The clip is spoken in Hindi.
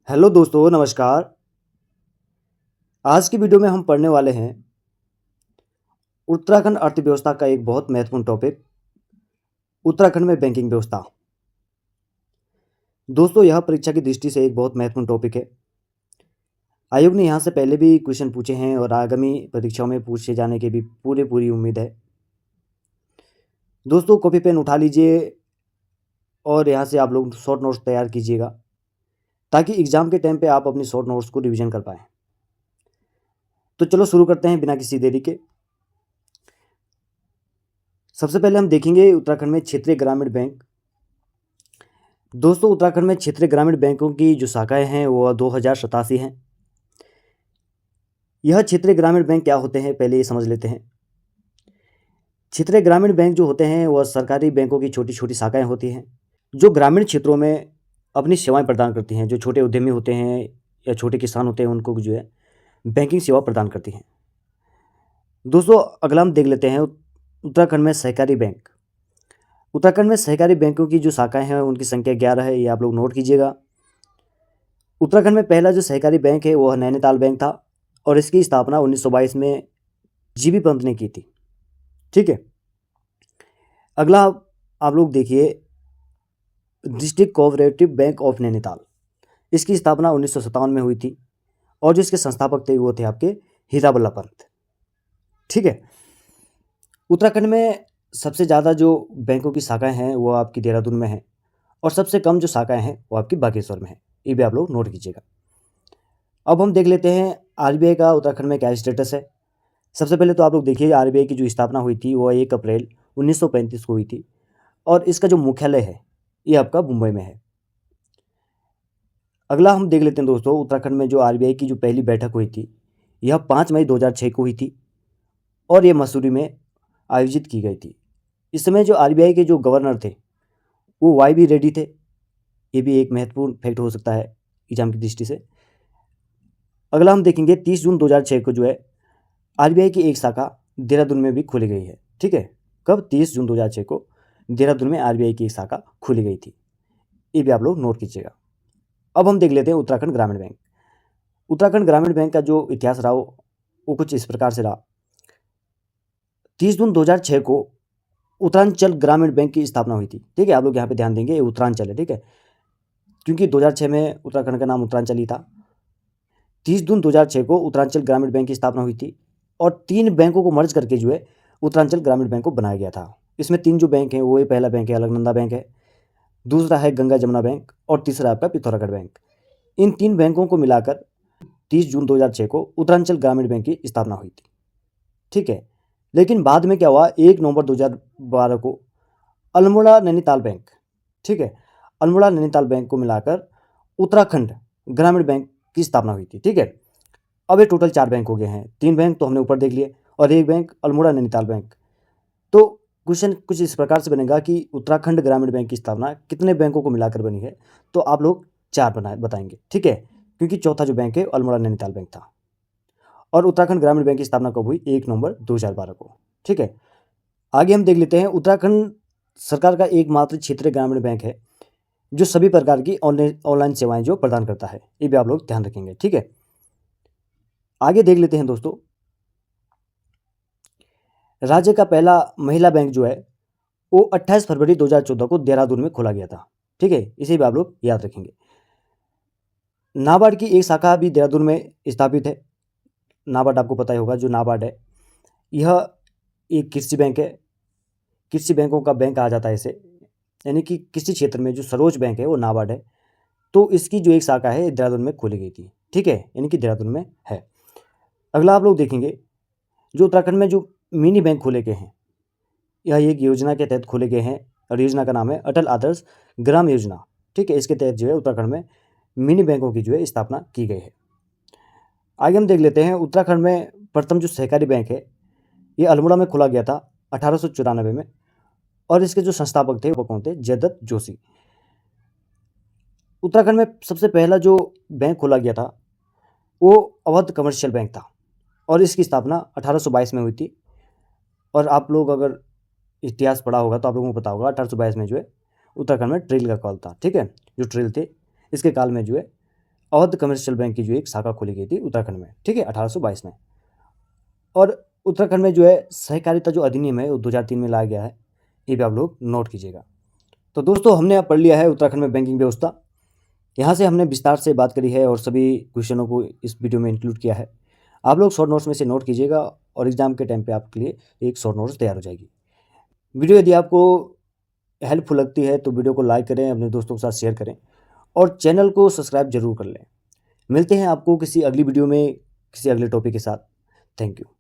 हेलो दोस्तों, नमस्कार। आज की वीडियो में हम पढ़ने वाले हैं उत्तराखंड अर्थव्यवस्था का एक बहुत महत्वपूर्ण टॉपिक, उत्तराखंड में बैंकिंग व्यवस्था। दोस्तों, यह परीक्षा की दृष्टि से एक बहुत महत्वपूर्ण टॉपिक है। आयोग ने यहाँ से पहले भी क्वेश्चन पूछे हैं और आगामी परीक्षाओं में पूछे जाने की भी पूरी उम्मीद है। दोस्तों, कॉपी पेन उठा लीजिए और यहाँ से आप लोग शॉर्ट नोट्स तैयार कीजिएगा ताकि एग्जाम के टाइम पे आप अपनी शॉर्ट नोट्स को रिवीजन कर पाएँ। तो चलो शुरू करते हैं बिना किसी देरी के। सबसे पहले हम देखेंगे उत्तराखंड में क्षेत्रीय ग्रामीण बैंक। दोस्तों, उत्तराखंड में क्षेत्रीय ग्रामीण बैंकों की जो शाखाएं हैं वो 2087 हैं। यह क्षेत्रीय ग्रामीण बैंक क्या होते हैं, पहले ये समझ लेते हैं। क्षेत्रीय ग्रामीण बैंक जो होते हैं वह सरकारी बैंकों की छोटी छोटी शाखाएं होती हैं जो ग्रामीण क्षेत्रों में अपनी सेवाएं प्रदान करती हैं। जो छोटे उद्यमी होते हैं या छोटे किसान होते हैं उनको जो है बैंकिंग सेवा प्रदान करती हैं। दोस्तों, अगला हम देख लेते हैं उत्तराखंड में सहकारी बैंक। उत्तराखंड में सहकारी बैंकों की जो शाखाएं हैं उनकी संख्या 11 है, ये आप लोग नोट कीजिएगा। उत्तराखंड में पहला जो सहकारी बैंक है वह नैनीताल बैंक था और इसकी स्थापना 1922 में जीबी पंत ने की थी। ठीक है। अगला आप लोग देखिए district cooperative bank of Nainital. इसकी स्थापना 1957 में हुई थी और जिसके संस्थापक थे वो थे आपके हीरा बल्लभ पंत। ठीक है। उत्तराखंड में सबसे ज़्यादा जो बैंकों की शाखाएं हैं वो आपकी देहरादून में है और सबसे कम जो शाखाएं हैं वो आपकी बागेश्वर में है। ये भी आप लोग नोट कीजिएगा। अब हम देख लेते हैं आरबीआई का उत्तराखंड में क्या स्टेटस है। सबसे पहले तो आप लोग देखिए आरबीआई की जो स्थापना हुई थी वो 1 अप्रैल 1935 को हुई थी और इसका जो मुख्यालय है ये आपका मुंबई में है। अगला हम देख लेते हैं दोस्तों, उत्तराखंड में जो आरबीआई की जो पहली बैठक हुई थी यह 5 मई 2006 को हुई थी और ये मसूरी में आयोजित की गई थी। इस समय जो आरबीआई के जो गवर्नर थे वो वाई बी रेड्डी थे। ये भी एक महत्वपूर्ण फैक्ट हो सकता है एग्जाम की दृष्टि से। अगला हम देखेंगे 30 जून 2006 को जो है आरबीआई की एक शाखा देहरादून में भी खोली गई है। ठीक है। कब? 30 जून 2006 को देहरादून में आरबीआई की एक शाखा खोली गई थी। ये भी आप लोग नोट कीजिएगा। अब हम देख लेते हैं उत्तराखंड ग्रामीण बैंक। उत्तराखंड ग्रामीण बैंक का जो इतिहास रहा वो कुछ इस प्रकार से रहा। 30 जून 2006 को उत्तरांचल ग्रामीण बैंक की स्थापना हुई थी। ठीक है। आप लोग यहाँ पे ध्यान देंगे, ये उत्तरांचल है। ठीक है, क्योंकि 2006 में उत्तराखंड का नाम उत्तरांचल ही था। 30 जून 2006 को उत्तरांचल ग्रामीण बैंक की स्थापना हुई थी और 3 बैंकों को मर्ज करके जो है उत्तरांचल ग्रामीण बैंक को बनाया गया था। इसमें 3 जो बैंक हैं वो ये पहला बैंक है अलकनंदा बैंक है, दूसरा है गंगा जमुना बैंक और तीसरा आपका पिथौरागढ़ बैंक। इन 3 बैंकों को मिलाकर 30 जून 2006 को उत्तरांचल ग्रामीण बैंक की स्थापना हुई थी। ठीक है। लेकिन बाद में क्या हुआ, 1 नवंबर 2012 को अल्मोड़ा नैनीताल बैंक, ठीक है, अल्मोड़ा नैनीताल बैंक को मिलाकर उत्तराखंड ग्रामीण बैंक की स्थापना हुई थी। ठीक है। अब ये टोटल 4 बैंक हो गए हैं। 3 बैंक तो हमने ऊपर देख लिए और 1 बैंक अल्मोड़ा नैनीताल बैंक। तो क्वेश्चन कुछ इस प्रकार से बनेगा कि उत्तराखंड ग्रामीण बैंक की स्थापना कितने बैंकों को मिलाकर बनी है, तो आप लोग 4 बताएंगे। ठीक है, क्योंकि चौथा जो बैंक है अल्मोड़ा नैनीताल बैंक था। और उत्तराखंड ग्रामीण बैंक की स्थापना कब हुई? 1 नवंबर 2012 को। ठीक है। आगे हम देख लेते हैं उत्तराखंड सरकार का एकमात्र क्षेत्रीय ग्रामीण बैंक है जो सभी प्रकार की ऑनलाइन सेवाएं जो प्रदान करता है। ये भी आप लोग ध्यान रखेंगे। ठीक है। आगे देख लेते हैं दोस्तों, राज्य का पहला महिला बैंक जो है वो 28 फरवरी 2014 को देहरादून में खोला गया था। ठीक है, इसे भी आप लोग याद रखेंगे। नाबार्ड की एक शाखा भी देहरादून में स्थापित है। नाबार्ड आपको पता ही होगा, जो नाबार्ड है यह एक कृषि बैंक है। कृषि बैंकों का बैंक कहा जाता है इसे, यानी कि कृषि क्षेत्र में जो सरोज बैंक है वो नाबार्ड है। तो इसकी जो एक शाखा है देहरादून में खोली गई थी। ठीक है, यानी कि देहरादून में है। अगला आप लोग देखेंगे जो उत्तराखंड में जो मिनी बैंक खोले गए हैं, यह एक योजना के तहत खोले गए हैं और योजना का नाम है अटल आदर्श ग्राम योजना। ठीक है, इसके तहत जो है उत्तराखंड में मिनी बैंकों की जो है स्थापना की गई है। आगे हम देख लेते हैं उत्तराखंड में प्रथम जो सहकारी बैंक है ये अल्मोड़ा में खोला गया था 1894 में और इसके जो संस्थापक थे वो कौन थे? जयदत्त जोशी। उत्तराखंड में सबसे पहला जो बैंक खोला गया था वो अवध कमर्शियल बैंक था और इसकी स्थापना 1822 में हुई थी। और आप लोग अगर इतिहास पढ़ा होगा तो आप लोगों को पता होगा 1822 में जो है उत्तराखंड में ट्रेल का कॉल था। ठीक है, जो ट्रेल थे इसके काल में जो है अवध कमर्शियल बैंक की जो एक शाखा खोली गई थी उत्तराखंड में, ठीक है, 1822 में। और उत्तराखंड में जो है सहकारिता जो अधिनियम है वो 2003 में लाया गया है, ये भी आप लोग नोट कीजिएगा। तो दोस्तों हमने अब पढ़ लिया है उत्तराखंड में बैंकिंग व्यवस्था। यहाँ से हमने विस्तार से बात करी है और सभी क्वेश्चनों को इस वीडियो में इंक्लूड किया है। आप लोग शॉर्ट नोट्स में से नोट कीजिएगा और एग्जाम के टाइम पे आपके लिए एक शॉर्ट नोट्स तैयार हो जाएगी। वीडियो यदि आपको हेल्पफुल लगती है तो वीडियो को लाइक करें, अपने दोस्तों के साथ शेयर करें और चैनल को सब्सक्राइब जरूर कर लें। मिलते हैं आपको किसी अगली वीडियो में किसी अगले टॉपिक के साथ। Thank you.